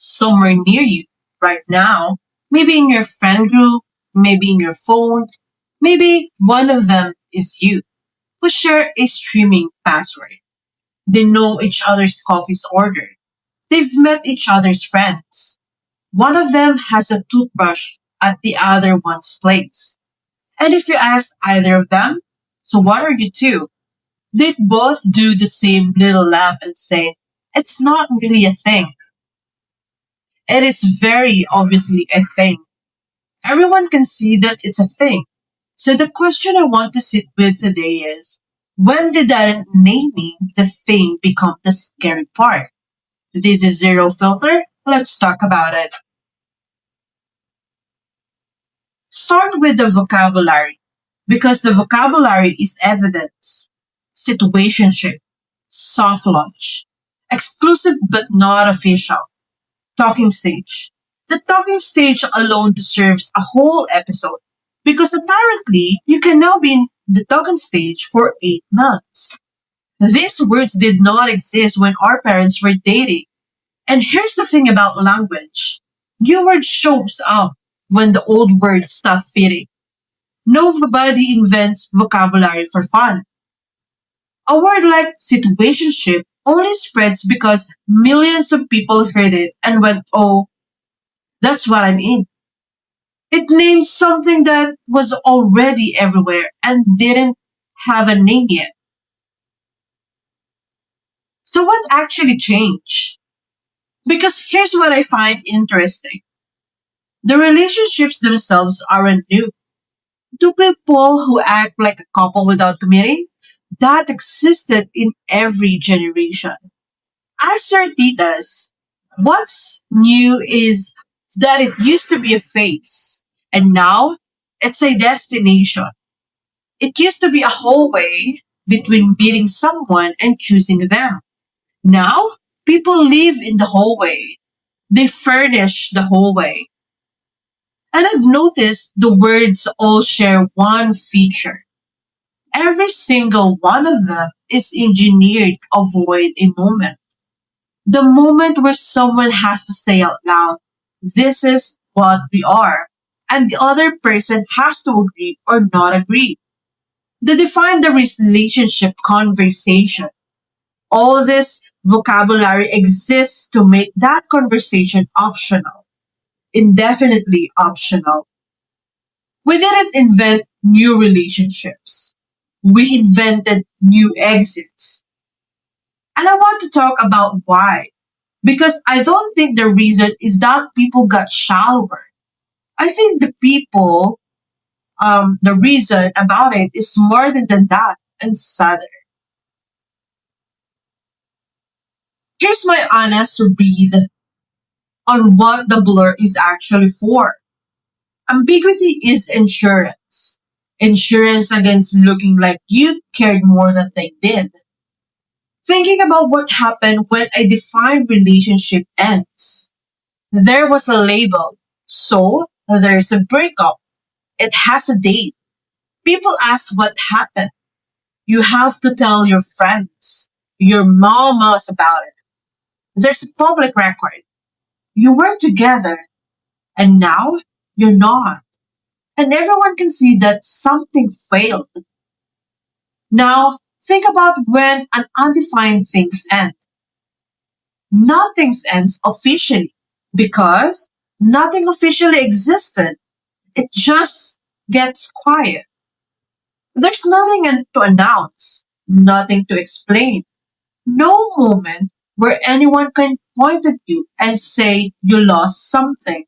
somewhere near you right now. Maybe in your friend group, maybe in your phone, maybe one of them is you who share a streaming password. They know each other's coffee's order. They've met each other's friends. One of them has a toothbrush at the other one's place. And if you ask either of them, so what are you two? They both do the same little laugh and say, it's not really a thing. It is very obviously a thing. Everyone can see that it's a thing. So the question I want to sit with today is, when did that naming the thing become the scary part? This is Zero Filter. Let's talk about it. Start with the vocabulary, because the vocabulary is evidence. Situationship, soft launch, exclusive but not official, talking stage. The talking stage alone deserves a whole episode, because apparently you can now be in the talking stage for 8 months. These words did not exist when our parents were dating. And here's the thing about language. New word shows up when the old words stop fitting. Nobody invents vocabulary for fun. A word like situationship only spreads because millions of people heard it and went, oh, that's what I'm in. It names something that was already everywhere and didn't have a name yet. So what actually changed? Because here's what I find interesting. The relationships themselves aren't new. Two people who act like a couple without committing, that existed in every generation. Ask your titas. What's new is that it used to be a phase, and now it's a destination. It used to be a hallway between meeting someone and choosing them. Now, people live in the hallway. They furnish the hallway. And I've noticed the words all share one feature. Every single one of them is engineered to avoid a moment. The moment where someone has to say out loud, this is what we are, and the other person has to agree or not agree. They define the relationship conversation. All this vocabulary exists to make that conversation optional, indefinitely optional. We didn't invent new relationships. We invented new exits. And I want to talk about why. Because I don't think the reason is that people got shallower. I think the reason about it is more than that and sadder. Here's my honest read on what the blur is actually for. Ambiguity is insurance. Insurance against looking like you cared more than they did. Thinking about what happened when a defined relationship ends. There was a label. So, there's a breakup. It has a date. People ask what happened. You have to tell your friends. Your mom knows about it. There's a public record. You were together, and now you're not. And everyone can see that something failed. Now, think about when an undefined things end. Nothing ends officially because nothing officially existed. It just gets quiet. There's nothing to announce, nothing to explain, no moment where anyone can point at you and say you lost something.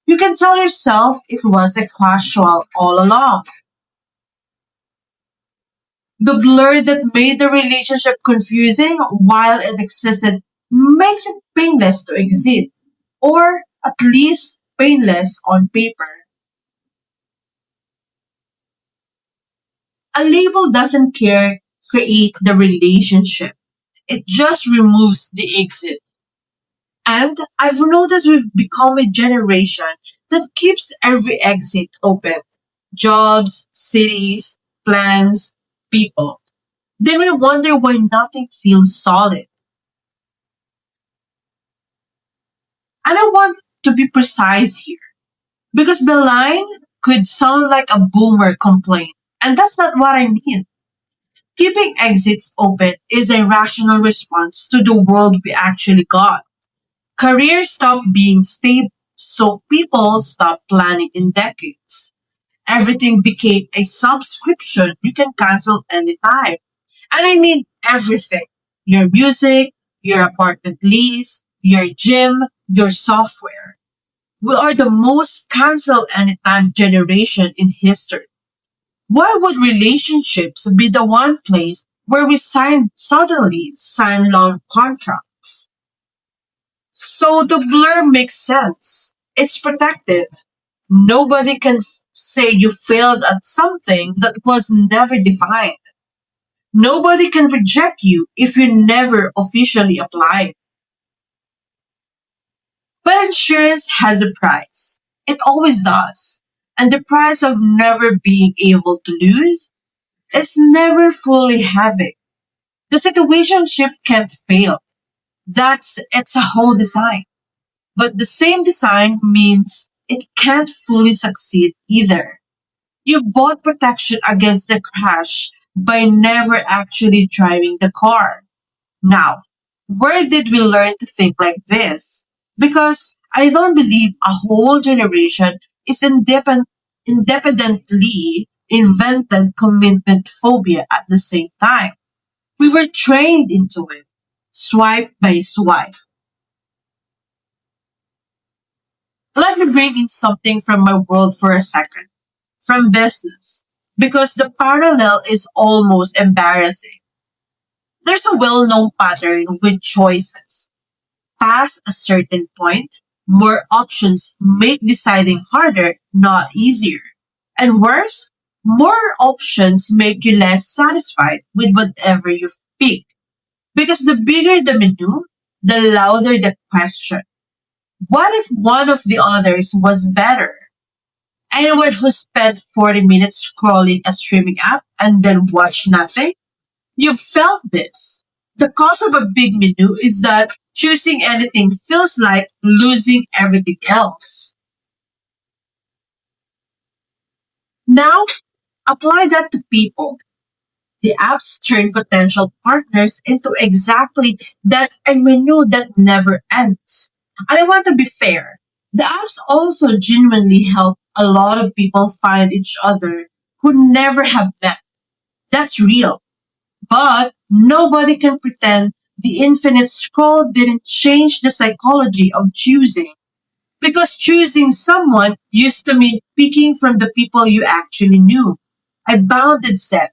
You can tell yourself it was a casual all along. The blur that made the relationship confusing while it existed makes it painless to exit, or at least painless on paper. A label doesn't create the relationship. It just removes the exit. And I've noticed we've become a generation that keeps every exit open. Jobs, cities, plans, people. Then we wonder why nothing feels solid. And I want to be precise here because the line could sound like a boomer complaint. And that's not what I mean. Keeping exits open is a rational response to the world we actually got. Careers stop being stable, so people stop planning in decades. Everything became a subscription you can cancel anytime. And I mean everything. Your music, your apartment lease, your gym, your software. We are the most cancel anytime generation in history. Why would relationships be the one place where we suddenly sign long contracts? So the blur makes sense. It's protective. Nobody can say you failed at something that was never defined. Nobody can reject you if you never officially applied. But insurance has a price. It always does. And the price of never being able to lose is never fully having. The situationship can't fail. That's its a whole design. But the same design means it can't fully succeed either. You've bought protection against the crash by never actually driving the car. Now, where did we learn to think like this? Because I don't believe a whole generation is independently invented commitment phobia at the same time. We were trained into it, swipe by swipe. Let me bring in something from my world for a second, from business, because the parallel is almost embarrassing. There's a well known pattern with choices. Past a certain point, more options make deciding harder, not easier. And worse, more options make you less satisfied with whatever you pick. Because the bigger the menu, the louder the question. What if one of the others was better? Anyone who spent 40 minutes scrolling a streaming app and then watched nothing? You've felt this. The cost of a big menu is that choosing anything feels like losing everything else. Now, apply that to people. The apps turn potential partners into exactly that a menu that never ends. And I want to be fair. The apps also genuinely help a lot of people find each other who never have met. That's real. But nobody can pretend the infinite scroll didn't change the psychology of choosing. Because choosing someone used to mean picking from the people you actually knew. A bounded set.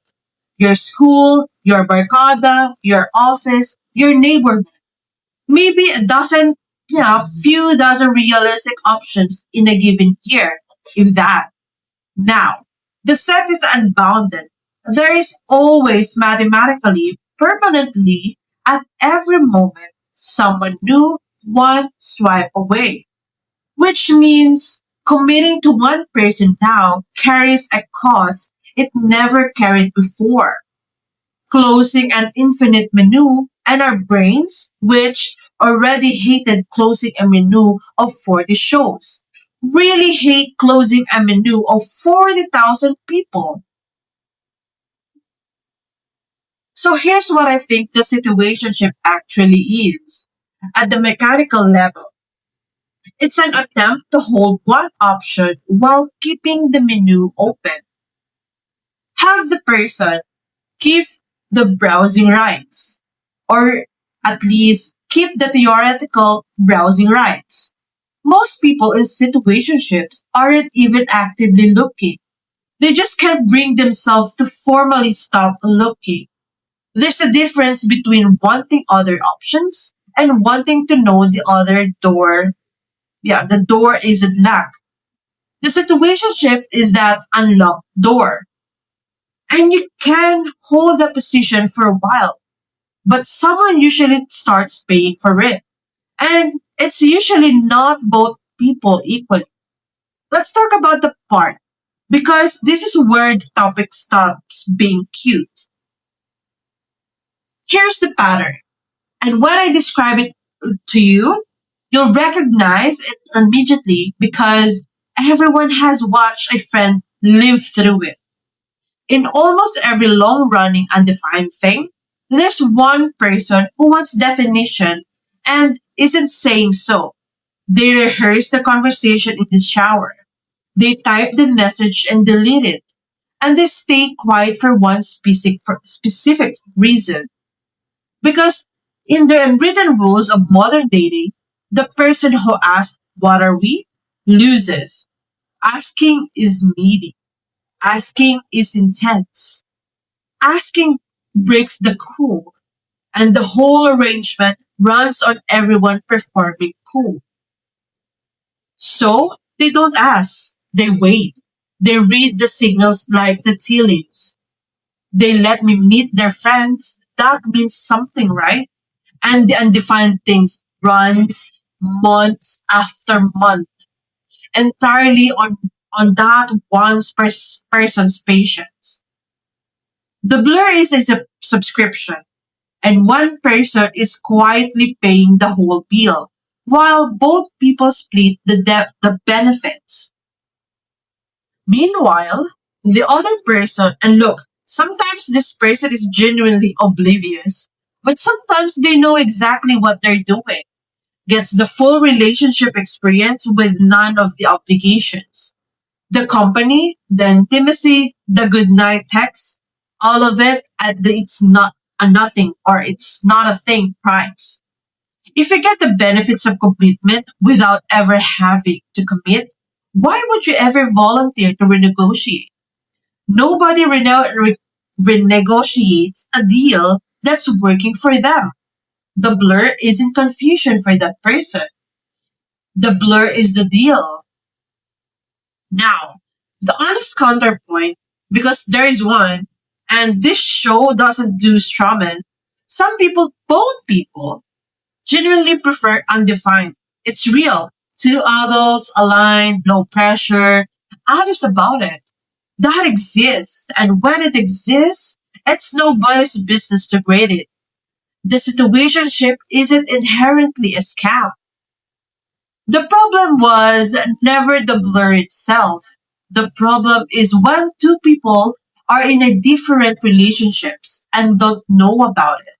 Your school, your barkada, your office, your neighborhood. Maybe a dozen, few dozen realistic options in a given year, if that. Now, the set is unbounded. There is always mathematically, permanently, at every moment, someone new one swipe away. Which means committing to one person now carries a cost it never carried before. Closing an infinite menu, and our brains, which already hated closing a menu of 40 shows, really hate closing a menu of 40,000 people. So here's what I think the situationship actually is. At the mechanical level, it's an attempt to hold one option while keeping the menu open. Have the person keep the browsing rights, or at least keep the theoretical browsing rights. Most people in situationships aren't even actively looking. They just can't bring themselves to formally stop looking. There's a difference between wanting other options and wanting to know the other door. Yeah, the door isn't locked. The situationship is that unlocked door. And you can hold the position for a while, but someone usually starts paying for it. And it's usually not both people equally. Let's talk about the part, because this is where the topic stops being cute. Here's the pattern. And when I describe it to you, You'll recognize it immediately because everyone has watched a friend live through it. In almost every long running undefined thing, there's one person who wants definition and isn't saying so. They rehearse the conversation in the shower. They type the message and delete it. And they stay quiet for one specific reason. Because in the unwritten rules of modern dating, the person who asks, "What are we?" loses. Asking is needy. Asking is intense. Asking breaks the cool. And the whole arrangement runs on everyone performing cool. So they don't ask. They wait. They read the signals like the tea leaves. They let me meet their friends. That means something, right? And the undefined things runs months after month entirely on that one person's patience. The blur is a subscription, and one person is quietly paying the whole bill, while both people split the benefits. Meanwhile, the other person, and look, sometimes this person is genuinely oblivious, but sometimes they know exactly what they're doing, gets the full relationship experience with none of the obligations. The company, the intimacy, the goodnight text, all of it at the it's not a nothing or it's not a thing price. If you get the benefits of commitment without ever having to commit, why would you ever volunteer to renegotiate? Nobody renegotiates a deal that's working for them. The blur isn't confusion for that person. The blur is the deal. Now, the honest counterpoint, because there is one, and this show doesn't do strawman, some people, both people, genuinely prefer undefined. It's real. Two adults aligned, no pressure, honest about it. That exists, and when it exists, it's nobody's business to grade it. The situationship isn't inherently a scam. The problem was never the blur itself. The problem is when two people are in a different relationships and don't know about it.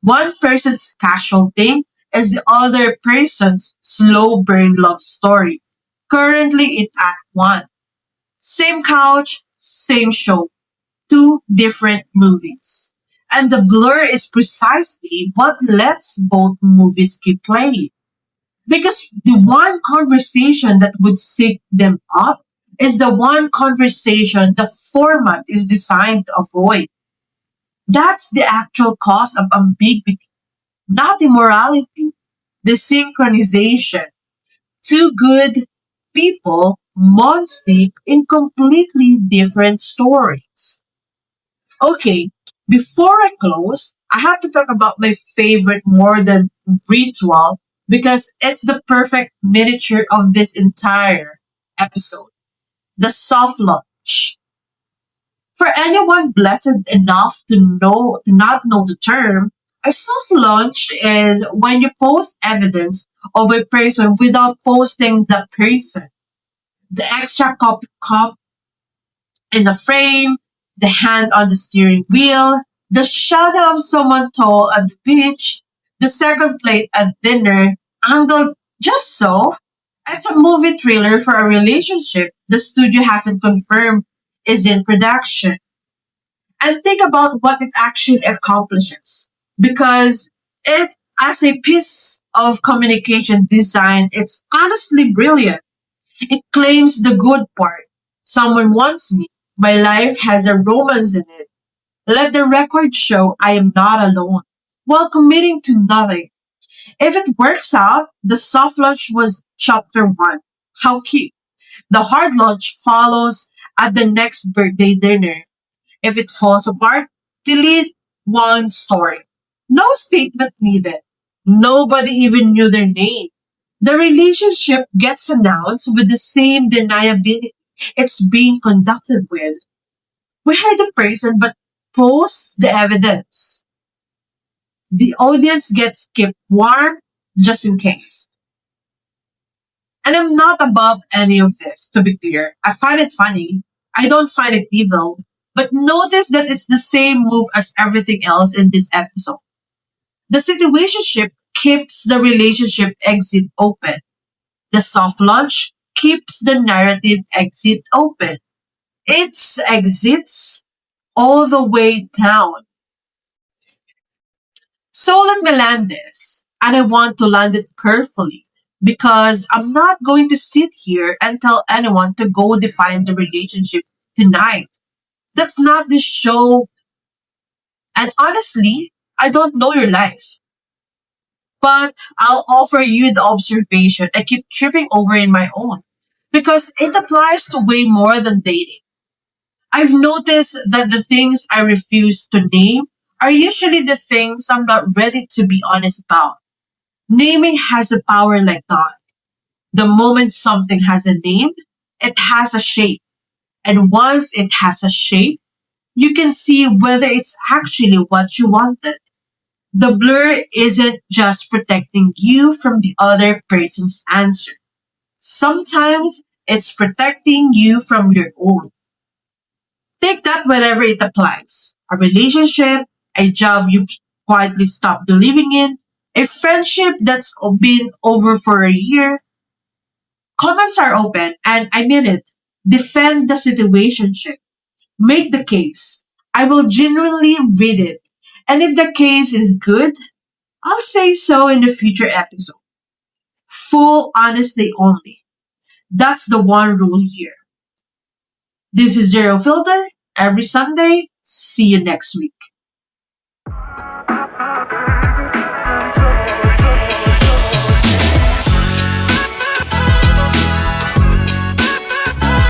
One person's casual thing is the other person's slow burn love story. Currently in Act 1. Same couch, same show, two different movies. And the blur is precisely what lets both movies keep playing. Because the one conversation that would sync them up is the one conversation the format is designed to avoid. That's the actual cause of ambiguity, not immorality. The synchronization. Two good people months deep in completely different stories. Okay, before I close, I have to talk about my favorite more than ritual because it's the perfect miniature of this entire episode. The soft launch. For anyone blessed enough to not know the term, a soft launch is when you post evidence of a person without posting the person. The extra copy in the frame, the hand on the steering wheel, the shadow of someone tall at the beach, the second plate at dinner, angled just so. It's a movie trailer for a relationship the studio hasn't confirmed is in production. And think about what it actually accomplishes. Because it, as a piece of communication design, it's honestly brilliant. It claims the good part. Someone wants me. My life has a romance in it. Let the record show I am not alone. While committing to nothing. If it works out, the soft launch was chapter one. How cute. The hard launch follows at the next birthday dinner. If it falls apart, delete one story. No statement needed. Nobody even knew their name. The relationship gets announced with the same deniability it's being conducted with. We hide the person but post the evidence. The audience gets kept warm just in case. And I'm not above any of this, to be clear. I find it funny. I don't find it evil. But notice that it's the same move as everything else in this episode. The situationship keeps the relationship exit open. The soft launch keeps the narrative exit open. It's exits all the way down. So let me land this. And I want to land it carefully because I'm not going to sit here and tell anyone to go define the relationship tonight. That's not the show. And honestly, I don't know your life. But I'll offer you the observation I keep tripping over in my own because it applies to way more than dating. I've noticed that the things I refuse to name are usually the things I'm not ready to be honest about. Naming has a power like that. The moment something has a name, it has a shape. And once it has a shape, you can see whether it's actually what you wanted. The blur isn't just protecting you from the other person's answer. Sometimes it's protecting you from your own. Take that wherever it applies. A relationship, a job you quietly stop believing in, a friendship that's been over for a year. Comments are open, and I mean it. Defend the situationship. Make the case. I will genuinely read it. And if the case is good, I'll say so in the future episode. Full honesty only. That's the one rule here. This is Zero Filter. Every Sunday. See you next week.